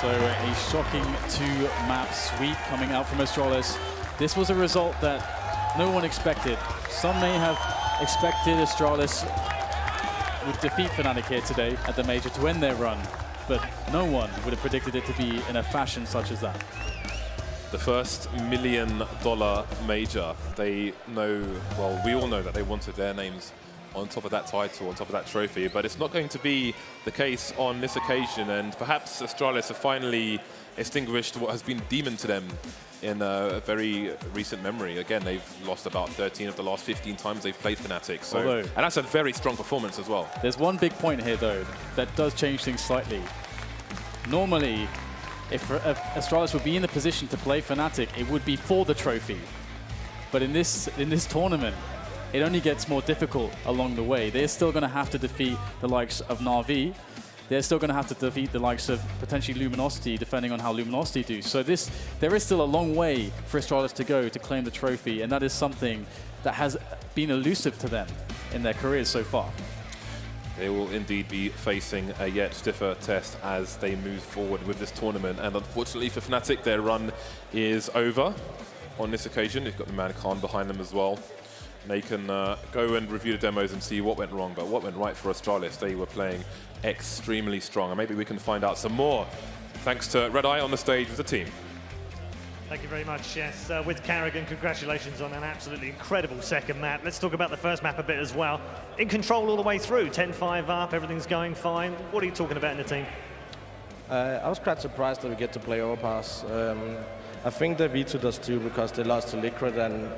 A: So a shocking 2-map sweep coming out from Astralis. This was a result that no one expected. Some may have expected Astralis would defeat fnatic here today at the major to end their run, but no one would have predicted it to be in a fashion such as that.
B: The first $1 million major. They know, well, we all know that they wanted their names on top of that title, on top of that trophy, but it's not going to be the case on this occasion, and perhaps Astralis have finally extinguished what has been a demon to them in a very recent memory. Again, they've lost about 13 of the last 15 times they've played fnatic, so, and that's a very strong performance as well.
A: There's one big point here, though, that does change things slightly. Normally, if Astralis would be in the position to play fnatic, it would be for the trophy. But in this tournament, it only gets more difficult along the way. They're still going to have to defeat the likes of Na'Vi. They're still going to have to defeat the likes of potentially Luminosity, depending on how Luminosity do. So there is still a long way for Astralis to go to claim the trophy, and that is something that has been elusive to them in their careers so far.
B: They will indeed be facing a yet stiffer test as they move forward with this tournament. And unfortunately for fnatic, their run is over on this occasion. They've got the man Khan behind them as well. They can go and review the demos and see what went wrong, but what went right for Astralis. They were playing extremely strong, and maybe we can find out some more thanks to Red Eye on the stage with the team.
C: Thank you very much. Yes, with Karrigan, congratulations on an absolutely incredible second map. Let's talk about the first map a bit as well. In control all the way through, 10-5 up, everything's going fine. What are you talking about in the team?
D: I was quite surprised that we get to play Overpass. I think the V2 does too, because they lost to Liquid, and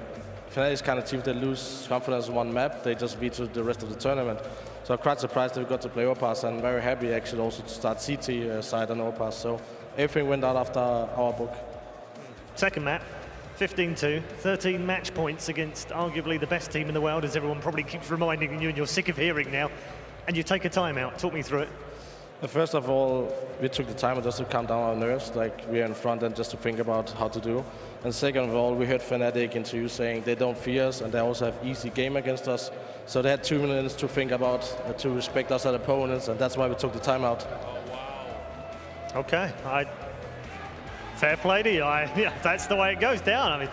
D: fnatic is kind of team that lose confidence in one map. They just V2 the rest of the tournament. So I'm quite surprised that we got to play Overpass, and very happy actually also to start CT side on Overpass. So everything went out after our book.
C: Second map, 15-2, 13 match points against arguably the best team in the world, as everyone probably keeps reminding you and you're sick of hearing now. And you take a timeout. Talk me through it.
D: First of all, we took the time just to calm down our nerves, like we are in front and just to think about how to do. And second of all, we heard fnatic interview saying they don't fear us and they also have easy game against us. So they had 2 minutes to think about, to respect us as opponents, and that's why we took the timeout.
C: Okay, fair play to you. Yeah, that's the way it goes down. I mean,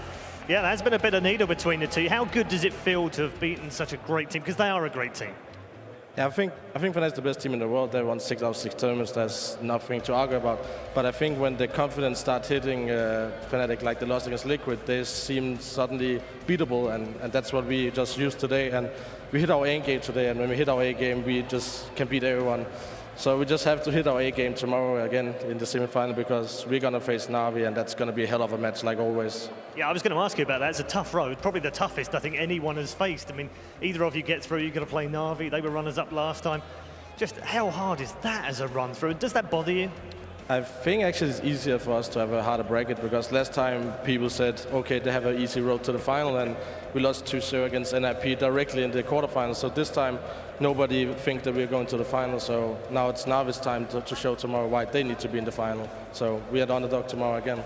C: Yeah, there's been a bit of needle between the two. How good does it feel to have beaten such a great team? Because they are a great team.
D: Yeah, I think Fnatic is the best team in the world. They won 6 out of 6 tournaments. There's nothing to argue about. But I think when the confidence starts hitting Fnatic, like they lost against Liquid, they seem suddenly beatable, and that's what we just used today. And we hit our A game today, and when we hit our A game, we just can beat everyone. So we just have to hit our A game tomorrow again in the semi-final, because we're going to face Na'Vi, and that's going to be a hell of a match like always.
C: Yeah, I was going to ask you about that. It's a tough road, probably the toughest I think anyone has faced. I mean, either of you get through, you've got to play Na'Vi. They were runners-up last time. Just how hard is that as a run-through? Does that bother you?
D: I think actually it's easier for us to have a harder bracket, because last time people said, okay, they have an easy road to the final, and we lost 2-0 against NIP directly in the quarterfinals. So this time, nobody thinks that we're going to the final. So now it's Na'Vi's time to show tomorrow why they need to be in the final. So we are the underdog tomorrow again.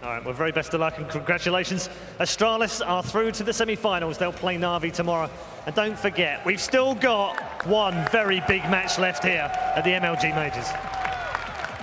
C: All right, well, very best of luck and congratulations. Astralis are through to the semi-finals. They'll play Na'Vi tomorrow. And don't forget, we've still got one very big match left here at the MLG Majors.